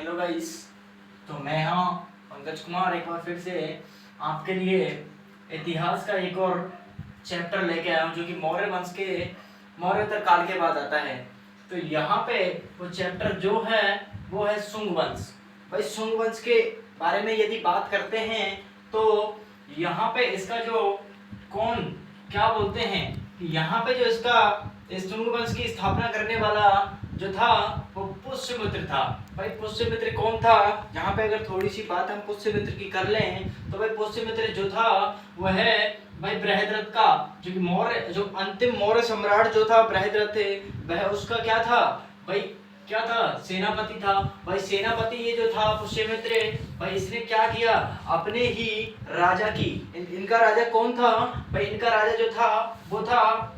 Hello guys. तो मैं हाँ पंकज कुमार एक बार फिर से आपके लिए इतिहास का एक और चैप्टर लेके आया हूँ जो कि मौर्य वंश के मौर्योत्तर काल के बाद आता है। तो यहाँ पे वो चैप्टर जो है वो है शुंग वंश। भाई शुंग वंश के बारे में यदि बात करते हैं तो यहाँ पे इसका जो कौन क्या बोलते हैं कि यहाँ पे जो इसका इस शुंग वंश की स्थापना करने वाला जो था वो पुष्यमित्र था। भाई पुष्यमित्र कौन था? यहाँ पे अगर थोड़ी सी बात हम पुष्यमित्र की कर लें तो भाई पुष्यमित्र जो था वह है भाई बृहद्रथ का जो कि मौर्य जो अंतिम मौर्य सम्राट जो था बृहद्रथ वह उसका क्या था भाई क्या था सेनापति था। भाई सेनापति ये जो था पुष्यमित्र भाई इसने क्या किया अपने ही राजा की इनका राजा कौन था भाई इनका राजा जो था वो था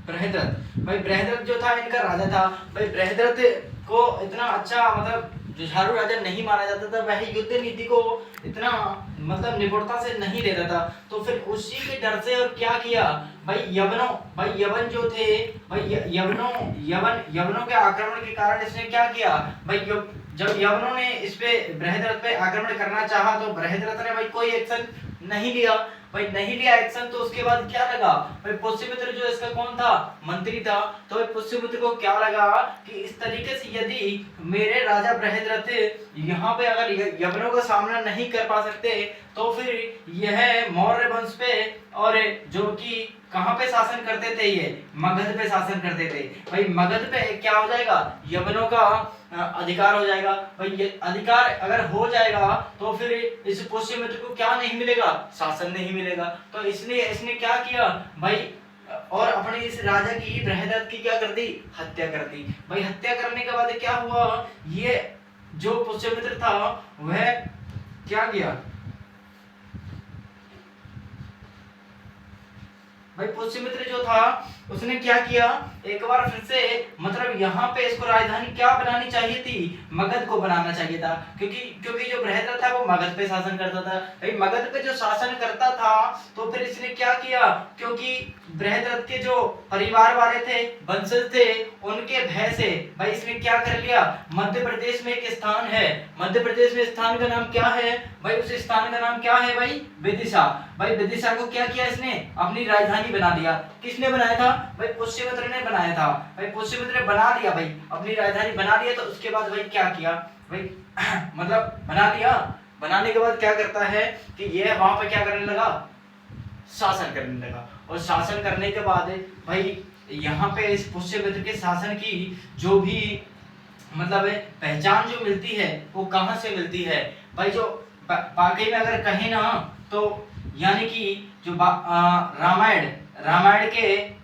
बृहद्रथ। भाई बृहद्रथ जो था इनका राजा था। भाई बृहद्रथ को इतना अच्छा मतलब जुझारू राजा नहीं माना जाता था। वह युद्ध नीति को इतना मतलब निपुणता से नहीं लेता था। तो फिर उसी के डर से और क्या किया भाई यवन जो थे भाई यवनों के आक्रमण के कारण इसने क्या किया भाई जब यवनों ने इस पे बृहद्रथ पे आक्रमण करना चाहा तो बृहद्रथ ने भाई कोई एक्शन नहीं लिया। भाई नहीं लिया एक्शन तो उसके बाद क्या लगा भाई पुष्यमित्र जो इसका कौन था मंत्री था। तो भाई पुष्यमित्र को क्या लगा कि इस तरीके से यदि मेरे राजा बृहद्रथ यहाँ पे अगर यवनों का सामना नहीं कर पा सकते तो फिर यह मौर्य वंश पे और जो कि कहाँ पे शासन करते थे ये मगध पे शासन करते थे। भाई मगध पे क्या हो जाएगा यवनों का अधिकार हो जाएगा। भाई ये अधिकार अगर हो जाएगा तो फिर इस पुष्यमित्र को क्या नहीं मिलेगा शासन नहीं मिलेगा। तो इसलिए इसने क्या किया भाई और अपने इस राजा की बृहद्रथ की क्या कर दी हत्या कर दी। भाई हत्या करने के बाद क्या हुआ ये जो पुष्यमित्र था वह क्या किया भाई पुष्यमित्र जो था उसने क्या किया एक बार फिर से मतलब यहाँ पे इसको राजधानी क्या बनानी चाहिए थी मगध को बनाना चाहिए था क्योंकि जो बृहद्रथ था वो मगध पे शासन करता था। भाई मगध पे जो शासन करता था तो फिर इसने क्या किया क्योंकि बृहद्रथ के जो परिवार वाले थे वंशज थे उनके भय से भाई इसने क्या कर लिया मध्य प्रदेश में एक स्थान है मध्य प्रदेश में स्थान का नाम क्या है भाई उस स्थान का नाम क्या है भाई विदिशा। भाई विदिशा को क्या किया इसने अपनी राजधानी बना दिया। किसने बनाया था भाई पुष्यमित्र ने बनाया था। भाई पुष्यमित्र ने बना दिया भाई अपनी राजधानी बना दिया। तो उसके बाद भाई क्या किया भाई मतलब बना दिया बनाने के बाद क्या करता है कि ये वहां पे क्या करने लगा शासन करने लगा। और शासन करने के बाद भाई यहाँ पे इस पुष्यमित्र के शासन की जो भी मतलब पहचान जो मिलती है वो कहाँ से मिलती है भाई जो वाकई में अगर कहें ना तो यानी कि जो रामायण के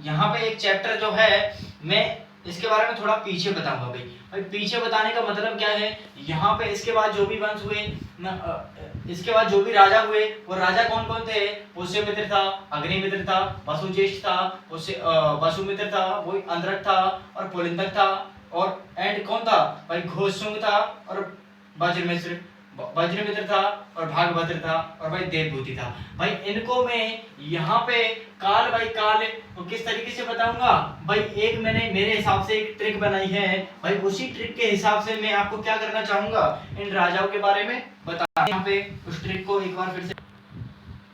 यहाँ पे एक चैप्टर जो है मैं इसके बारे में थोड़ा पीछे बताऊंगा। भाई पीछे बताने का मतलब क्या है यहाँ पे इसके बाद जो भी वंश हुए इसके बाद जो भी राजा हुए वो राजा कौन कौन थे पुष्यमित्र था अग्निमित्र था वसुज्येष्ठ था वसुमित्र था वो अंधरथ था और पुलिंदक था और एंड कौन था भाई घोषुंग था और वज्रमित्र था और भागभद्र था और भाई देवभूति था। भाई इनको मैं यहाँ पे काल तो किस तरीके से बताऊंगा भाई एक मैंने मेरे हिसाब से एक ट्रिक बनाई है। भाई उसी ट्रिक के हिसाब से मैं आपको क्या करना चाहूंगा इन राजाओं के बारे में बता यहाँ पे उस ट्रिक को एक बार फिर से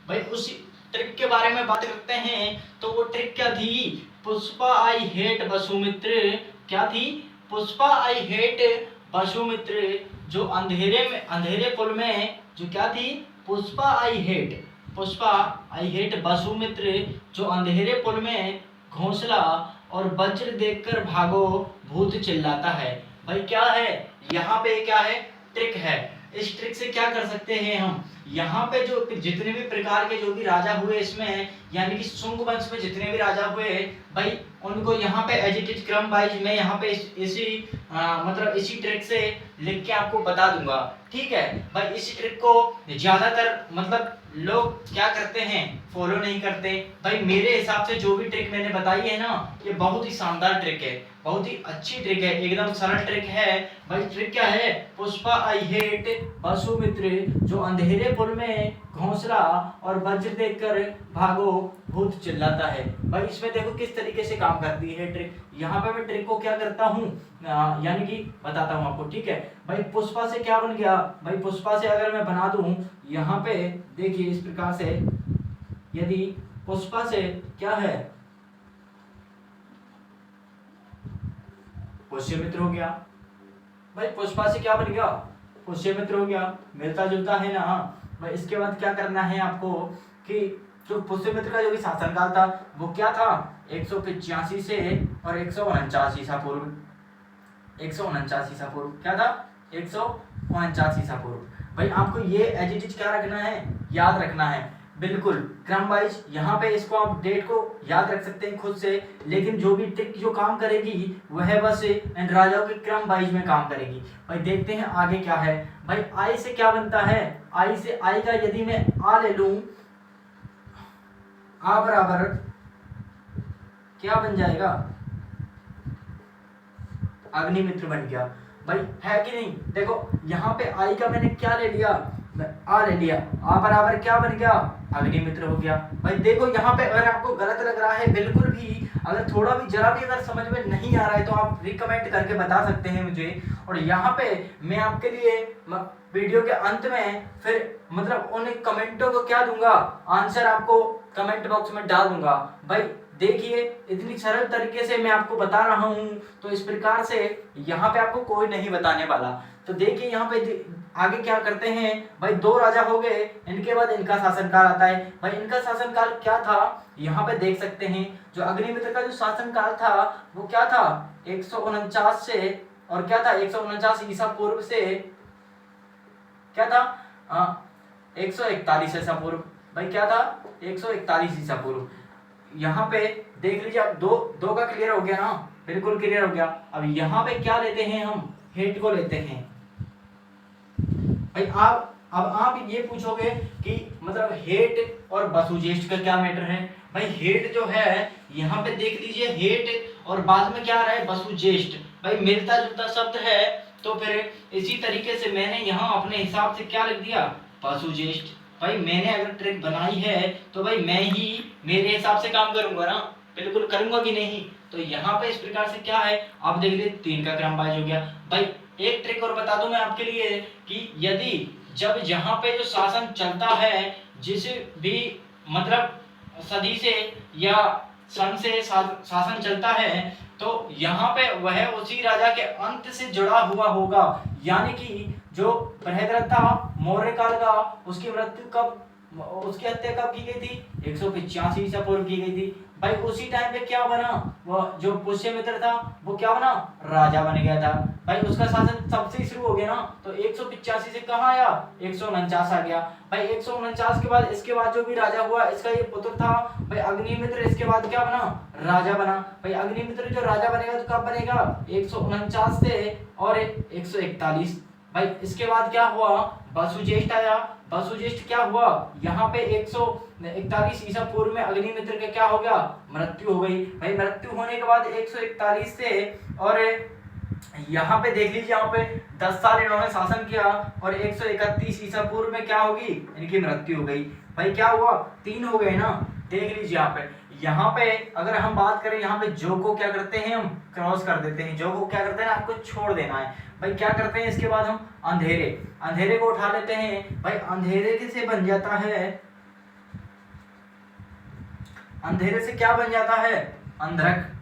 भाई उसी ट्रिक के बारे में बात करते हैं। तो वो ट्रिक क्या थी पुष्पा आई हेट वसुमित्र क्या थी पुष्पा आई हेट वसुमित्र जो अंधेरे पुल में जो क्या थी पुष्पा आई हेट वसुमित्र जो अंधेरे पुल में घोंसला और वज्र देखकर भागो भूत चिल्लाता है। भाई क्या है यहाँ पे क्या है ट्रिक है। इस ट्रिक से क्या कर सकते हैं हम यहाँ पे जो जितने भी प्रकार के जो भी राजा हुए इसमें यानी कि शुंग वंश में जितने भी राजा हुए भाई उनको यहाँ पे एज इट इज क्रम वाइज मैं यहाँ पे इसी मतलब इसी ट्रिक से लिख के आपको बता दूंगा। ठीक है भाई इसी ट्रिक को ज्यादातर मतलब लोग क्या करते हैं फॉलो नहीं करते। भाई मेरे हिसाब से जो भी ट्रिक मैंने बताई है ना ये बहुत ही शानदार ट्रिक है बहुत ही अच्छी ट्रिक है एकदम सरल ट्रिक है। भाई ट्रिक क्या है पुष्पा आई हेट वसुमित्र जो अंधेरे पुल में घोंसला और वज्र देखकर भागो भूत चिल्लाता है। भाई इसमें देखो किस तरीके से काम करती है ट्रिक। यहाँ पे मैं ट्रिक को क्या करता हूँ, यानी कि बताता हूँ आपको, ठीक है। भाई पुष्पा से क्या बन गया, भाई पुष्पा से अगर मैं बना दूं यहाँ पे, देखिए इस प्रकार से, यदि पुष्पा से क्या है, पुष्यमित्र हो गया। भाई पुष्पा से क्या बन गया, पुष्यमित्र हो गया, मिलता जुलता है ना। भाई इसके बाद क्या करना है आपको कि जो पुष्यमित्र का जो भी शासनकाल था वो क्या था, 185 से और 149 ईसा पूर्व, 149 ईसा पूर्व, क्या था 149 ईसा पूर्व। भाई आपको ये एज इट इज क्या रखना है, याद रखना है, बिल्कुल क्रम वाइज। यहाँ पे इसको आप डेट को याद रख सकते हैं खुद से, लेकिन जो भी ट्रिक जो काम करेगी वह बस इन राजाओं के क्रम वाइज में काम करेगी। भाई देखते हैं आगे क्या है। भाई आई से क्या बनता है, आई से, आई का यदि मैं आ ले लूं, आ बराबर क्या बन जाएगा, अग्निमित्र बन गया। भाई है कि नहीं, देखो यहाँ पे आई का मैंने क्या ले लिया, आ ले लिया, आ बराबर क्या बन गया, अग्निमित्र हो गया। भाई देखो यहाँ पे अगर आपको गलत लग रहा है, बिल्कुल भी अगर थोड़ा भी जरा भी अगर समझ में नहीं आ रहा है तो आप रिकमेंड करके बता सकते हैं मुझे। और यहाँ पे मैं आपके लिए वीडियो के अंत में फिर मतलब उन कमेंटों को क्या दूंगा, आंसर आपको कमेंट बॉक्स में डाल दूंगा। भाई देखिए इतनी सरल तरीके से मैं आपको बता रहा हूं, तो इस प्रकार से यहाँ पे आपको कोई नहीं बताने वाला। तो देखिए यहाँ पे आगे क्या करते हैं। भाई दो राजा हो गए, इनके बाद इनका शासनकाल आता है। भाई इनका शासनकाल क्या था, यहाँ पे देख सकते हैं, जो अग्निमित्र का जो शासनकाल था वो क्या था, 149 से और क्या था, 149 ईसा पूर्व से क्या था, 141 ईसा पूर्व। भाई क्या था, 141 ईसा पूर्व। यहाँ पे देख लीजिए, अब दो दो का क्लियर हो गया ना, बिल्कुल क्लियर हो गया। अब यहाँ पे क्या लेते हैं हम, हेट को लेते हैं। भाई अब आप ये पूछोगे कि मतलब हेट और वसुज्येष्ठ का क्या मैटर है। भाई हेट जो है यहाँ पे देख लीजिए, हेट और बाद में क्या आ रहा है, वसुज्येष्ठ। भाई मिलता जुलता शब्द है, तो फिर इसी तरीके से मैंने यहाँ अपने हिसाब से क्या लिख दिया, वसुज्येष्ठ। भाई मैंने अगर ट्रिक बनाई है तो भाई मैं ही मेरे हिसाब से काम करूंगा ना, बिल्कुल करूंगा कि नहीं। तो यहाँ पे इस प्रकार से क्या है, आप देख लीजिए 3 का क्रम वाइज हो गया। भाई एक ट्रिक और बता दूं मैं आपके लिए कि यदि जब यहाँ पे जो शासन चलता है, जिस भी मतलब सदी से या सन से शासन चलता है, तो यहाँ पे वह उसी राजा के अंत से जुड़ा हुआ होगा। यानी कि जो बृहद्रथ था मौर्य काल का, उसकी मृत्यु कब, उसकी हत्या कब की गई थी, 185 ईसा पूर्व की गई थी। भाई उसी टाइम पे क्या बना, वह जो पुष्यमित्र था वो क्या बना, राजा बन गया था। भाई उसका शासन सबसे शुरू हो गया ना, तो 185 से कहाँ आया, 149 आ गया। भाई 149 के बाद इसके बाद जो भी राजा हुआ, इसका ये पुत्र था भाई अग्निमित्र, इसके बाद क्या बना, राजा बना। भाई अग्निमित्र जो राजा बनेगा तो कब बनेगा, 149 से और 141। भाई इसके बाद क्या हुआ, वसुज्येष्ठ आया। वसुज्येष्ठ क्या हुआ, यहाँ पे 141 ईसा पूर्व में अग्निमित्र का क्या हो गया, मृत्यु हो गई। भाई मृत्यु होने के बाद 141 से और यहाँ पे देख लीजिए, यहाँ पे 10 साल इन्होंने शासन किया और 131 ईसा पूर्व में क्या होगी, इनकी मृत्यु हो गई। भाई क्या हुआ, 3 हो गए ना। देख लीजिए यहाँ पे अगर हम बात करें, यहाँ पे जो को क्या करते हैं, हम क्रॉस कर देते हैं। जो को क्या करते हैं, आपको छोड़ देना है। भाई क्या करते हैं, इसके बाद हम अंधेरे, अंधेरे को उठा लेते हैं। भाई अंधेरे से बन जाता है, अंधेरे से क्या बन जाता है, अंधरक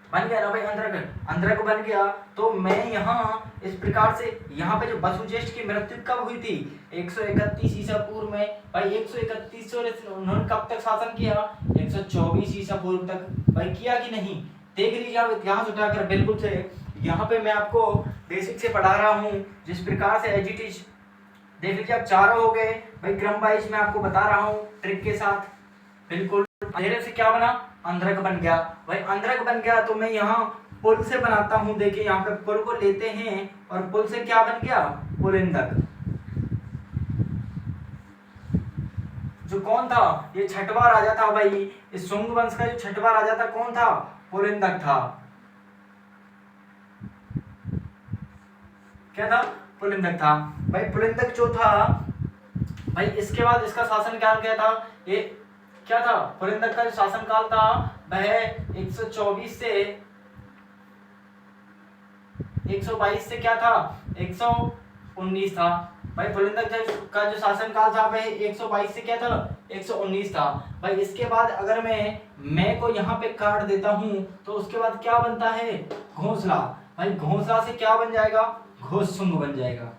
बन गया ना भाई, अंधरक, अंधरक बन गया। तो मैं यहाँ इस प्रकार से, यहाँ पे जो वसुज्येष्ठ की मृत्यु कब हुई थी, 131 ईसा पूर्व में। भाई 131 से उन्होंने कब तक शासन किया, 124 ईसा पूर्व तक। भाई किया कि नहीं, देख लीजिए आप इतिहास उठाकर, बिल्कुल से यहाँ पे मैं आपको बेसिक से पढ़ा रहा हूँ जिस प्रकार से एज इट इज। देख लीजिए आप चारों हो गए। भाई क्रम वाइज मैं आपको बता रहा हूँ ट्रिक के साथ, बिल्कुल। अंधेरे से क्या बना, अंधरक बन गया। भाई अंधरक बन गया तो मैं यहाँ पुल से बनाता हूँ। देखिए यहाँ पे पुल को लेते हैं और पुल से क्या बन गया, पुलिंदक। जो कौन था, ये छठवां राजा था भाई, इस शुंग वंश का जो छठवां राजा था कौन था, पुलिंदक था। क्या था, पुलिंदक था। भाई पुलिंदक जो था, भाई इसके बाद इसका शासनकाल क्या था, ये क्या था, पुरंदर का जो शासनकाल था वह 124 से 122 से क्या था, 119 था। भाई पुरंदर का जो शासनकाल था वह 122 से क्या था, 119 था। भाई इसके बाद अगर मैं को यहाँ पे काट देता हूँ तो उसके बाद क्या बनता है, घोंसला। भाई घोंसला से क्या बन जाएगा, घोषसुंग बन जाएगा।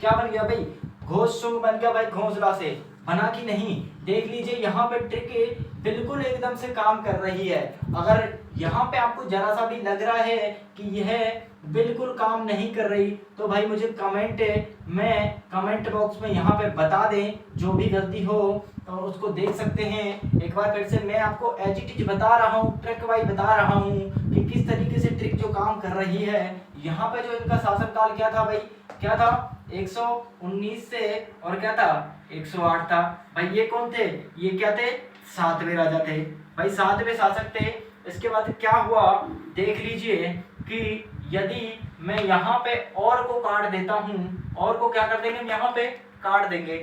क्या बन गया भाई, घोषसुंग बन गया भाई, घोंसला से बना कि नहीं। देख लीजिए यहाँ पे ट्रिक बिल्कुल एकदम से काम कर रही है। अगर यहाँ पे आपको जरा सा भी लग रहा है कि यह बिल्कुल काम नहीं कर रही तो भाई मुझे कमेंट बॉक्स में यहाँ पे बता दें, जो भी गलती हो तो उसको देख सकते हैं। एक बार फिर से मैं आपको एज इट इज बता रहा हूँ, ट्रिक वाइज बता रहा हूँ कि किस तरीके से ट्रिक जो काम कर रही है। यहाँ पे जो इनका शासनकाल क्या था भाई, क्या था 119 से और क्या था 108 था। भाई ये कौन थे, ये क्या थे, सातवें राजा थे भाई, सातवें शासक थे। इसके बाद क्या हुआ देख लीजिए कि यदि मैं यहाँ पे और को काट देता हूँ, और को क्या कर देंगे हम यहाँ पे काट देंगे।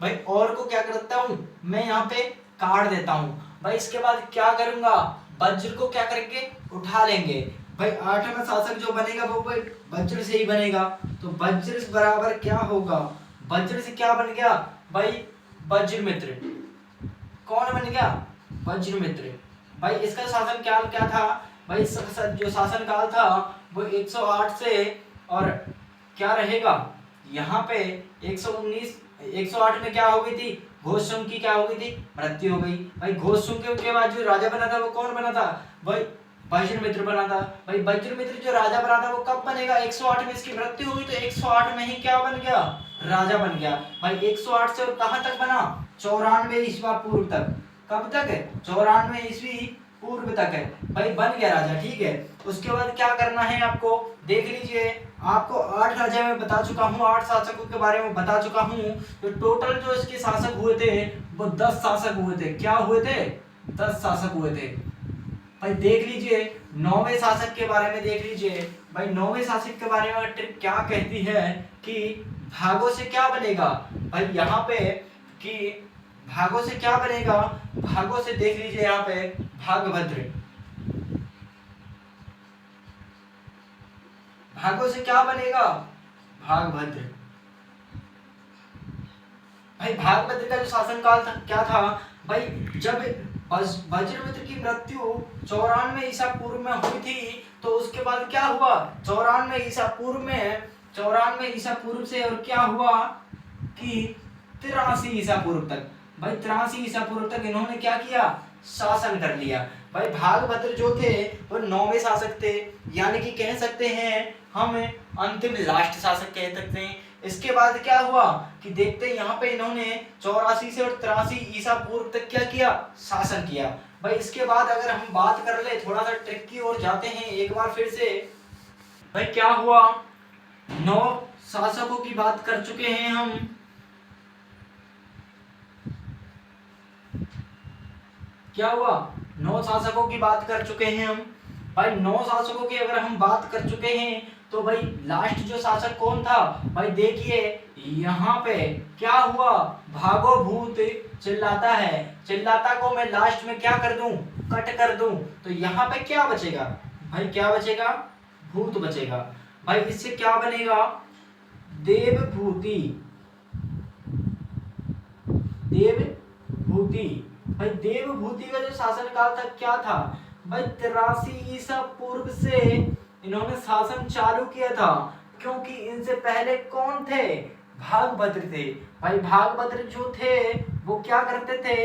भाई और को क्या करता हूँ मैं यहाँ पे काट देता हूँ। भाई इसके बाद क्या करूंगा, वज्र को क्या करेंगे, उठा लेंगे। भाई आठवां शासक जो बनेगा वो भाई वज्र से ही बनेगा, तो वज्र बराबर क्या होगा, वज्र से क्या बन गया भाई, वज्रमित्र। कौन बन गया, वज्रमित्र। भाई इसका शासन काल क्या था भाई, जो शासन काल था वो 108 से और क्या रहेगा यहाँ पे 119, 108 में क्या हो गई थी, घोषसुंग की क्या हो गई थी, मृत्यु हो गई। भाई घोषसुंग के बाद जो राजा बना था वो कौन बना था भाई, वज्रमित्र बना था। भाई वज्रमित्र जो राजा बना था वो कब बनेगा, 108 में इसकी मृत्यु हुई तो 108 में ही क्या बन गया, राजा बन गया। भाई 108 से और कहां तक बना, 94 ईस्वी पूर्व तक। कब तक है, 94 ईस्वी पूर्व तक है भाई, बन गया राजा। ठीक है, उसके बाद क्या करना है आपको, देख लीजिए आपको 8 राजा में बता चुका हूँ, 8 शासकों के बारे में बता चुका हूँ। तो टोटल जो इसके शासक हुए थे वो 10 शासक हुए थे। क्या हुए थे, 10 शासक हुए थे। भाई देख लीजिए 9वें शासक के बारे में देख लीजिए। भाई 9वें शासक के बारे में ट्रिक क्या कहती है कि भागों से क्या बनेगा भाई, यहाँ पे कि भागों से क्या बनेगा, भागों से देख लीजिए यहाँ पे भागभद्र। भागों से क्या बनेगा, भागभद्र। भाई भागभद्र का जो शासनकाल था क्या था भाई, जब वज्रमित्र की मृत्यु 94 ईसा पूर्व में हुई थी तो उसके बाद क्या हुआ, 94 ईसा पूर्व में, 94 ईसा पूर्व से और क्या हुआ कि 83 ईसा पूर्व तक, भाई 83 ईसा पूर्व तक इन्होंने क्या किया, शासन कर लिया। भाई भागभद्र जो थे वो 9वें शासक थे, यानी कि कह सकते हैं हम अंतिम लास्ट शासक कह सकते हैं। इसके बाद क्या हुआ कि देखते हैं यहाँ पे इन्होंने 84 से और 83 ईसा पूर्व तक क्या किया, शासन किया। भाई इसके बाद अगर हम बात कर ले, थोड़ा सा ट्रिक की ओर जाते हैं एक बार फिर से। भाई क्या हुआ, 9 शासकों की बात कर चुके हैं हम, क्या हुआ 9 शासकों की बात कर चुके हैं हम। भाई 9 शासकों की अगर हम बात कर चुके हैं तो भाई लास्ट जो शासक कौन था भाई, देखिए यहाँ पे क्या हुआ, भागो भूत चिल्लाता है, चिल्लाता को मैं लास्ट में क्या कर दूं, कट कर दूं, तो यहाँ पे क्या बचेगा भाई, क्या बचेगा, भूत बचेगा। भाई इससे क्या बनेगा, देवभूति, देवभूति। भाई देवभूति का जो शासनकाल था क्या था भाई, 83 ईसा पूर्व से इन्होंने शासन चालू किया था, क्योंकि इनसे पहले कौन थे, भागभद्र थे। भाई भागभद्र जो थे वो क्या करते थे,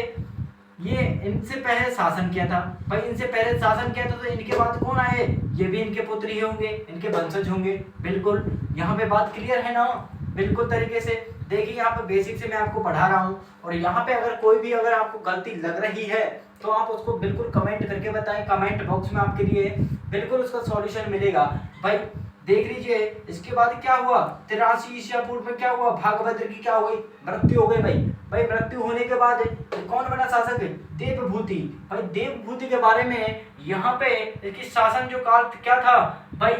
ये इनसे पहले शासन किया था। भाई इनसे पहले शासन किया था तो इनके बाद कौन आए, ये भी इनके पुत्र ही होंगे, इनके वंशज होंगे। बिल्कुल यहाँ पे बात क्लियर है ना, बिल्कुल तरीके से। देखिए यहाँ पे बेसिक से मैं आपको पढ़ा रहा हूँ, और यहाँ पे अगर कोई भी अगर आपको गलती लग रही है तो आप उसको बिल्कुल कमेंट करके बताएं, कमेंट बॉक्स में आपके लिए बिल्कुल उसका सॉल्यूशन मिलेगा। भाई देख लीजिए इसके बाद क्या हुआ, 83 ईसा पूर्व में क्या हुआ, भागभद्र की क्या हो गई, मृत्यु हो गई भाई। भाई मृत्यु होने के बाद कौन बना शासक, देवभूति। भाई देवभूति के बारे में यहाँ पे इसकी शासन जो काल क्या था भाई,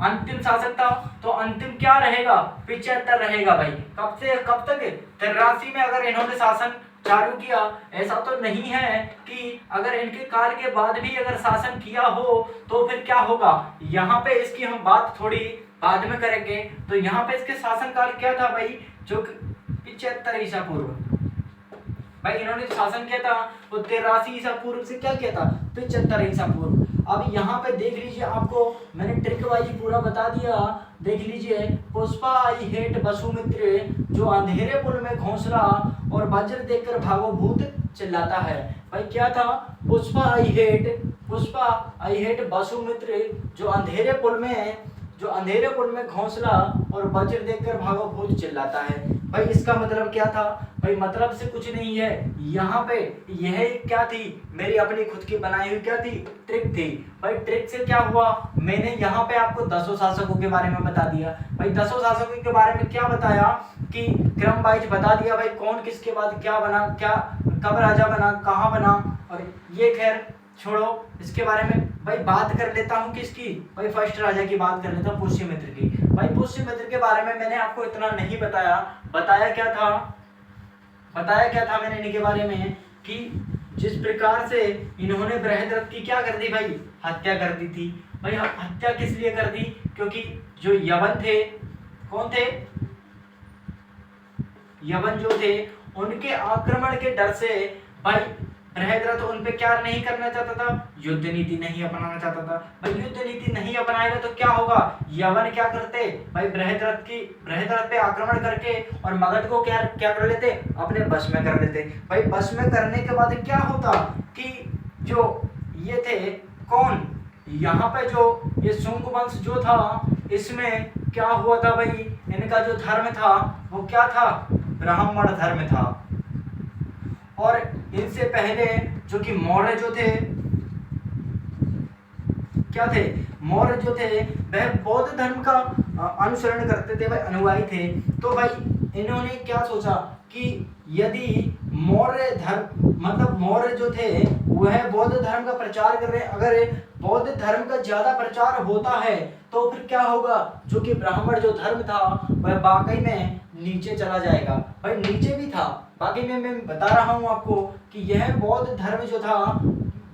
अंतिम शासक था। तो अंतिम क्या रहेगा, 75 रहेगा भाई। कब से कब तक, 83 में अगर इन्होंने शासन चालू किया, ऐसा तो नहीं है कि अगर इनके काल के बाद भी अगर शासन किया हो तो फिर क्या होगा। यहाँ पे इसकी हम बात थोड़ी बाद में करेंगे। तो यहाँ पे इसके शासन काल क्या था भाई, जो 75 ईसा पूर्व। भाई इन्होंने शासन किया था वो 83 ईसा पूर्व से क्या किया था, 75 ईसा पूर्व। अब यहाँ पे देख लीजिए, आपको मैंने ट्रिक वाइज पूरा बता दिया। देख लीजिए, पुष्पा आई हेट वसुमित्र, जो अंधेरे पुल में घोंसला और वज्र देखकर भागो भूत चिल्लाता है। भाई क्या था, पुष्पा आई हेट वसुमित्र, जो अंधेरे पुल में घोंसला और वज्र देखकर भागो भूत चिल्लाता है। भाई इसका मतलब क्या था, भाई मतलब से कुछ नहीं है। यहाँ पे यह क्या थी, मेरी अपनी खुद की बनाई हुई क्या थी, ट्रिक थी। भाई ट्रिक से क्या हुआ, मैंने यहाँ पे आपको 10 शासकों के बारे में बता दिया। भाई 10 शासकों के बारे में क्या बताया कि क्रम वाइज बता दिया भाई, कौन किसके बाद क्या बना, क्या कब राजा बना, कहाँ बना। और ये खैर छोड़ो, इसके बारे में भाई बात कर लेता हूँ किसकी, भाई फर्स्ट राजा की बात कर लेता हूँ, पुष्यमित्र की। भाई पुष्यमित्र के बारे में मैंने आपको इतना नहीं बताया। बताया क्या था मैंने इनके बारे में, कि जिस प्रकार से इन्होंने बृहद्रथ की क्या कर दी भाई, हत्या कर दी थी। भाई हत्या किस लिए कर दी, क्योंकि जो यवन थे, कौन थे, यवन जो थे, उनके आक्रमण के डर से भाई बृहद्रथ उन पे क्या नहीं करना चाहता था, युद्ध नीति नहीं अपनाना चाहता था। भाई युद्ध नीति नहीं अपनाएगा तो क्या होगा, यवन क्या करते भाई, बृहद्रथ पे आक्रमण करके और मगध को क्या कर लेते, अपने बस में कर लेते। भाई बस में करने के बाद क्या होता कि जो ये थे कौन, यहाँ पे जो ये शुंग वंश जो था, इसमें क्या हुआ था भाई, इनका जो धर्म था वो क्या था, ब्राह्मण धर्म था। और इनसे पहले जो कि मौर्य जो थे, क्या थे, मौर्य जो थे वह बौद्ध धर्म का अनुसरण करते थे, वह अनुयायी थे। तो भाई इन्होंने क्या सोचा कि यदि मौर्य धर्म मतलब मौर्य जो थे वह बौद्ध धर्म का प्रचार कर रहे हैं, अगर बौद्ध धर्म का ज्यादा प्रचार होता है तो फिर क्या होगा, जो कि ब्राह्मण जो धर्म था वह वाकई में नीचे चला जाएगा। भाई नीचे भी था, बाकी में मैं बता रहा हूं आपको कि यह बौद्ध धर्म जो था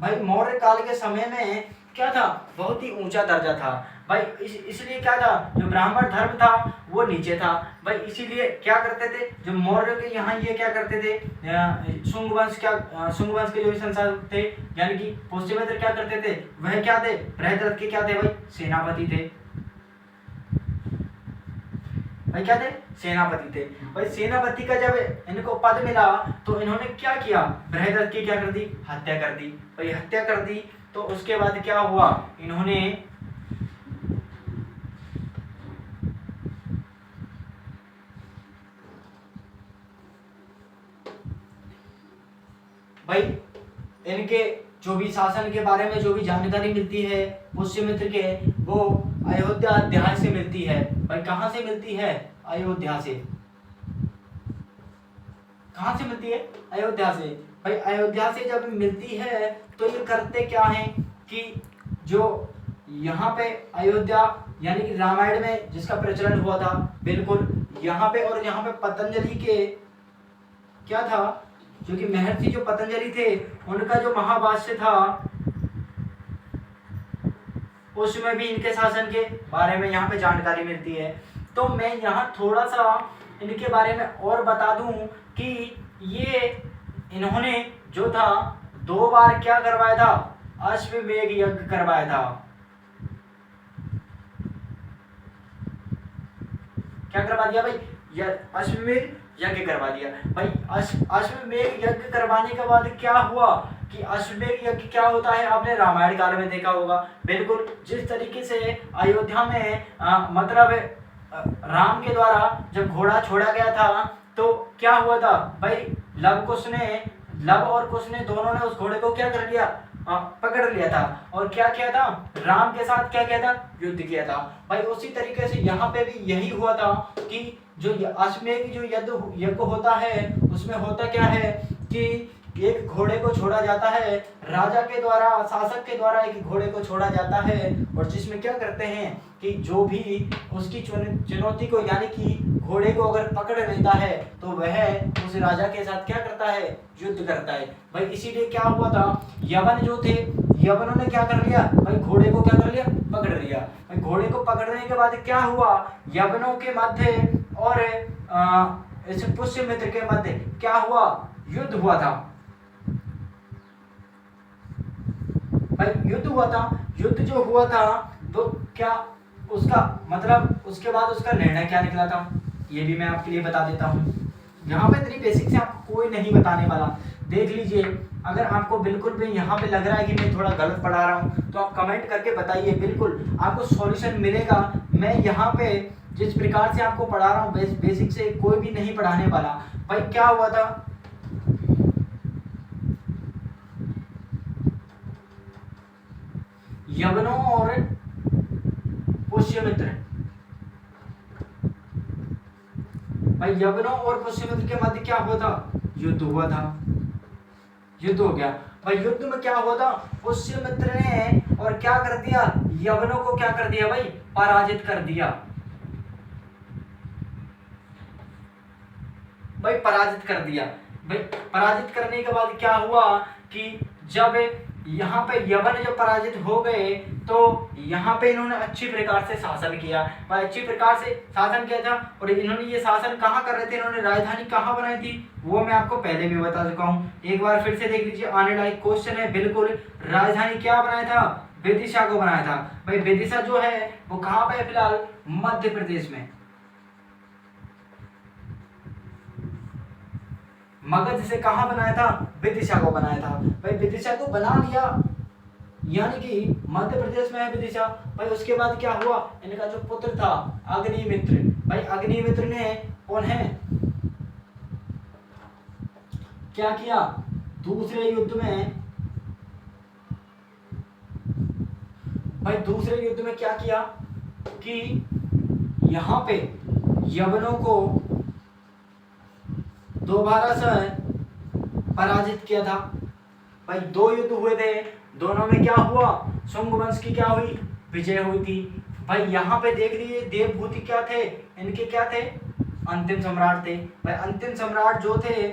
भाई मौर्य काल के समय में क्या था, बहुत ही ऊंचा दर्जा था। भाई इसलिए क्या था, जो ब्राह्मण धर्म था वो नीचे था। भाई इसीलिए क्या करते थे, जो मौर्य के यहाँ ये क्या करते थे, शुंग वंश के जो संसाधक थे यानी कि पुष्यमित्र क्या करते थे, वह क्या थे, बृहद्रथ के क्या थे भाई, सेनापति थे। भाई क्या थे, सेनापति थे। भाई सेनापति का जब इनको पद मिला तो इन्होंने क्या किया, बृहद्रथ की क्या कर दी, हत्या कर दी। भाई हत्या कर दी तो उसके बाद क्या हुआ, इन्होंने भाई इनके जो भी शासन के बारे में जो भी जानकारी मिलती है पुष्यमित्र के, वो अयोध्या अध्याय से मिलती है। भाई कहाँ से मिलती है, अयोध्या से। कहाँ से मिलती है, अयोध्या से। भाई अयोध्या से जब मिलती है तो ये करते क्या हैं कि जो यहाँ पे अयोध्या यानी कि रामायण में जिसका प्रचलन हुआ था, बिल्कुल यहाँ पे, और यहाँ पे पतंजलि के क्या था, जो कि महर्षि जो पतंजलि थे उनका जो महाभाष्य था उसमें भी इनके शासन के बारे में यहाँ पे जानकारी मिलती है। तो मैं यहाँ थोड़ा सा इनके बारे में और बता दूं कि ये इन्होंने जो था 2 बार क्या करवाया था, अश्वमेध यज्ञ करवाया था। क्या करवा दिया भाई, अश्वमेध यज्ञ करवा दिया। भाई अश्वमेध यज्ञ करवाने के बाद क्या हुआ कि अश्वमेध यज्ञ क्या होता है, आपने रामायण काल में देखा होगा। बिल्कुल जिस तरीके से अयोध्या में मतलब राम के द्वारा जब घोड़ा छोड़ा गया था तो क्या हुआ था भाई, लव और कुश ने दोनों ने उस घोड़े को क्या कर लिया, पकड़ लिया था और क्या किया था, राम के साथ क्या किया था, युद्ध किया था। भाई उसी तरीके से यहाँ पे भी यही हुआ था कि जो अश्वमेध जो यज्ञ होता है उसमें होता क्या है कि एक घोड़े को छोड़ा जाता है, राजा के द्वारा, शासक के द्वारा एक घोड़े को छोड़ा जाता है, और जिसमें क्या करते हैं कि जो भी उसकी चुनौती को यानी कि घोड़े को अगर पकड़ लेता है तो वह उस राजा के साथ क्या करता है, युद्ध करता है। भाई इसीलिए क्या हुआ था, यवन जो थे, यवनों ने क्या कर लिया भाई, घोड़े को क्या कर लिया, पकड़ लिया। भाई घोड़े को पकड़ने के बाद क्या हुआ, यवनों के मध्य और इस पुष्यमित्र के मध्य क्या हुआ, युद्ध हुआ था। भाई युद्ध हुआ था, युद्ध जो हुआ था तो क्या उसका मतलब उसके बाद उसका निर्णय क्या निकला था, ये भी मैं आपके लिए बता देता हूँ। यहाँ पे इतनी बेसिक से आपको कोई नहीं बताने वाला, देख लीजिए। अगर आपको बिल्कुल भी यहाँ पे लग रहा है कि मैं थोड़ा गलत पढ़ा रहा हूँ तो आप कमेंट करके बताइए, बिल्कुल आपको सॉल्यूशन मिलेगा। मैं यहाँ पे जिस प्रकार से आपको पढ़ा रहा हूँ बेसिक से कोई भी नहीं पढ़ाने वाला। भाई क्या हुआ था, यवनों और पुष्यमित्र, भाई यवनों और पुष्यमित्र के मध्य क्या हुआ था, युद्ध हुआ था, युद्ध हो गया। भाई युद्ध में क्या हुआ था, पुष्यमित्र ने और क्या कर दिया, यवनों को क्या कर दिया भाई, पराजित कर दिया। भाई पराजित कर दिया। भाई पराजित करने के बाद क्या हुआ कि जब यहाँ पे यवन जब पराजित हो गए तो यहाँ पे इन्होंने अच्छी प्रकार से शासन किया। भाई अच्छी प्रकार से शासन किया था, और इन्होंने ये शासन कहाँ कर रहे थे, इन्होंने राजधानी कहाँ बनाई थी वो मैं आपको पहले भी बता चुका हूँ। एक बार फिर से देख लीजिए, आने लायक क्वेश्चन है बिल्कुल। राजधानी क्या बनाया था, विदिशा को बनाया था। भाई विदिशा जो है वो कहाँ पे है, फिलहाल मध्य प्रदेश में। मगध से कहाँ बनाया था, विदिशा को बनाया था। भाई विदिशा को बना लिया, यानी कि मध्य प्रदेश में है विदिशा। भाई उसके बाद क्या हुआ, इनका जो पुत्र था अग्निमित्र, भाई अग्निमित्र ने उन्हें क्या किया, दूसरे युद्ध में, भाई दूसरे युद्ध में क्या किया कि यहाँ पे यवनों को दोबारा से पराजित किया था। भाई दो युद्ध हुए थे, दोनों में क्या हुआ, शुंग वंश की क्या हुई, विजय हुई थी। भाई यहाँ पे देख लीजिए, देवभूति क्या थे, इनके क्या थे, अंतिम सम्राट थे। भाई अंतिम सम्राट जो थे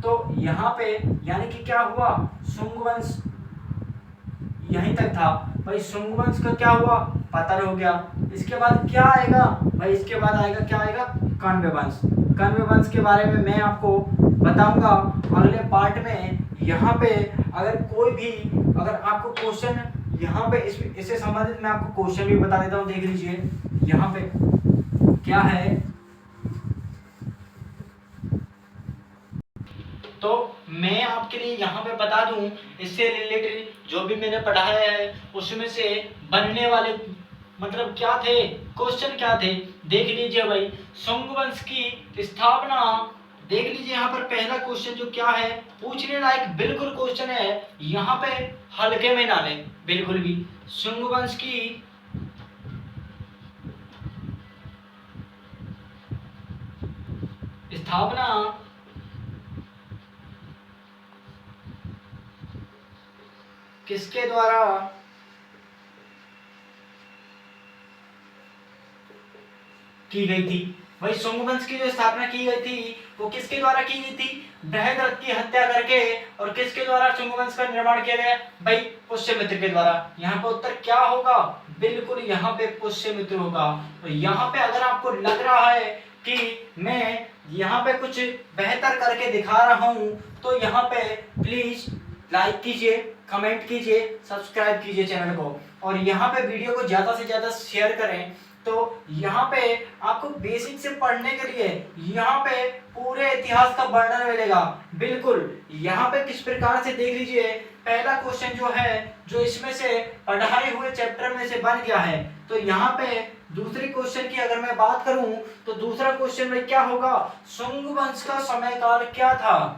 तो यहाँ पे यानी कि क्या हुआ, शुंग वंश यहीं तक था। भाई शुंग वंश का क्या हुआ, पतन हो गया। इसके बाद क्या आएगा भाई, इसके बाद आएगा क्या आएगा, कण्व वंश। कण्व वंश के बारे में मैं आपको बताऊंगा अगले पार्ट में। यहाँ पे अगर कोई भी, अगर आपको क्वेश्चन यहाँ पे इससे संबंधित मैं आपको क्वेश्चन भी बता देता हूँ, देख लीजिए यहाँ पे क्या है। तो मैं आपके लिए यहाँ पे बता दूं, इससे रिलेटेड जो भी मैंने पढ़ाया है उसमें से बनने वाले मतलब क्या थे, क्वेश्चन क्या थे, देख लीजिए। भाई शुंग वंश की स्थापना, देख लीजिए यहाँ पर पहला क्वेश्चन जो क्या है, पूछने लायक बिल्कुल क्वेश्चन है, यहाँ पे हल्के में ना लें बिल्कुल भी। शुंग वंश की स्थापना किसके द्वारा की गई थी। वही शुंग वंश की जो स्थापना की गई थी वो किसके द्वारा की गई थी, बृहद्रथ की हत्या करके। और किसके द्वारा शुंग वंश का निर्माण किया गया, भाई पुष्यमित्र के द्वारा। यहाँ पे उत्तर क्या होगा, बिल्कुल यहाँ पे पुष्यमित्र होगा। तो यहाँ पे अगर आपको लग रहा है कि मैं यहाँ पे कुछ बेहतर करके दिखा रहा हूँ तो यहाँ पे प्लीज लाइक कीजिए, कमेंट कीजिए, सब्सक्राइब कीजिए चैनल को, और यहाँ पे वीडियो को ज्यादा से ज्यादा शेयर करें। तो यहाँ पे आपको बेसिक से पढ़ने के लिए यहाँ पे पूरे इतिहास का वर्णन मिलेगा बिल्कुल। यहाँ पे किस प्रकार से देख लीजिए, पहला क्वेश्चन जो है जो इसमें से पढ़ाए हुए चैप्टर में से बन गया है। तो यहाँ पे दूसरे क्वेश्चन की अगर मैं बात करूं तो दूसरा क्वेश्चन में क्या होगा, शुंग वंश का समय काल क्या था।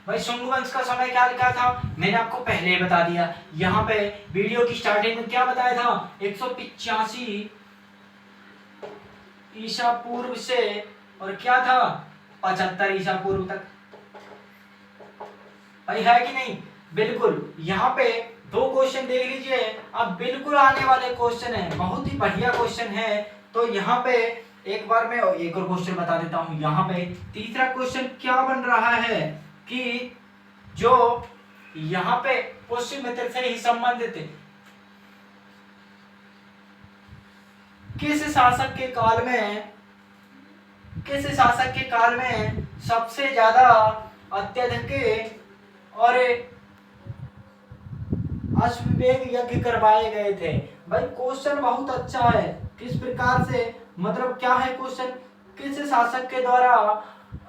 भाई शुंग वंश का समय क्या लिखा था, मैंने आपको पहले ही बता दिया। यहाँ पे वीडियो की स्टार्टिंग में क्या बताया था, 185 ईसा पूर्व से और क्या था 75 ईसा पूर्व तक। भाई है कि नहीं, बिल्कुल। यहाँ पे दो क्वेश्चन देख लीजिए, अब बिल्कुल आने वाले क्वेश्चन है, बहुत ही बढ़िया क्वेश्चन है। तो यहाँ पे एक बार मैं एक और क्वेश्चन बता देता हूँ। यहाँ पे तीसरा क्वेश्चन क्या बन रहा है कि जो यहाँ पे पश्चिम मित्र से ही संबंधित किस शासक के काल में सबसे ज्यादा अत्यधिक और अश्वमेध यज्ञ करवाए गए थे। भाई क्वेश्चन बहुत अच्छा है, किस प्रकार से, मतलब क्या है क्वेश्चन, किस शासक के द्वारा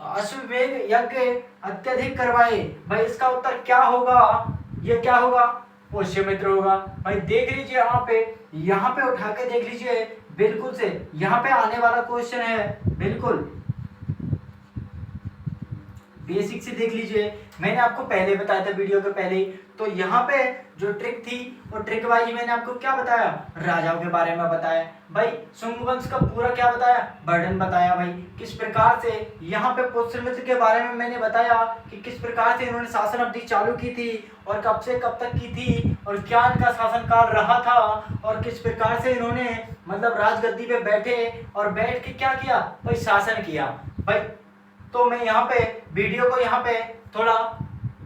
अश्वमेध यज्ञ अत्यधिक करवाए। भाई इसका उत्तर क्या होगा, ये क्या होगा, पुष्यमित्र होगा। भाई देख लीजिए यहाँ पे उठा के देख लीजिए, बिल्कुल से यहाँ पे आने वाला क्वेश्चन है, बिल्कुल बेसिक से देख लीजिए। मैंने आपको पहले बताया था वीडियो के पहले ही। तो यहाँ पे जो ट्रिक थी वो ट्रिक वाइज मैंने आपको क्या बताया, राजाओं के बारे में बताया। भाई शुंग वंश का पूरा क्या बताया, वर्णन बताया। भाई किस प्रकार से यहाँ पे पुष्यमित्र के बारे में मैंने बताया कि किस प्रकार से इन्होंने शासन अवधि चालू की थी और कब से कब तक की थी और क्या इनका शासनकाल रहा था और किस प्रकार से इन्होंने मतलब राजगद्दी पे बैठे और बैठ के क्या किया, भाई शासन किया। भाई तो मैं यहाँ पे वीडियो को यहाँ पे थोड़ा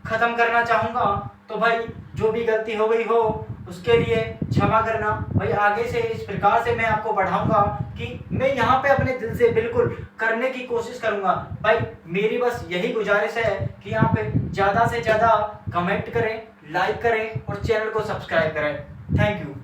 खत्म करना चाहूंगा। तो भाई जो भी गलती हो गई हो उसके लिए क्षमा करना। भाई आगे से इस प्रकार से मैं आपको बढ़ाऊंगा कि मैं यहाँ पे अपने दिल से बिल्कुल करने की कोशिश करूंगा। भाई मेरी बस यही गुजारिश है कि यहाँ पे ज़्यादा से ज़्यादा कमेंट करें, लाइक करें और चैनल को सब्सक्राइब करें। Thank you.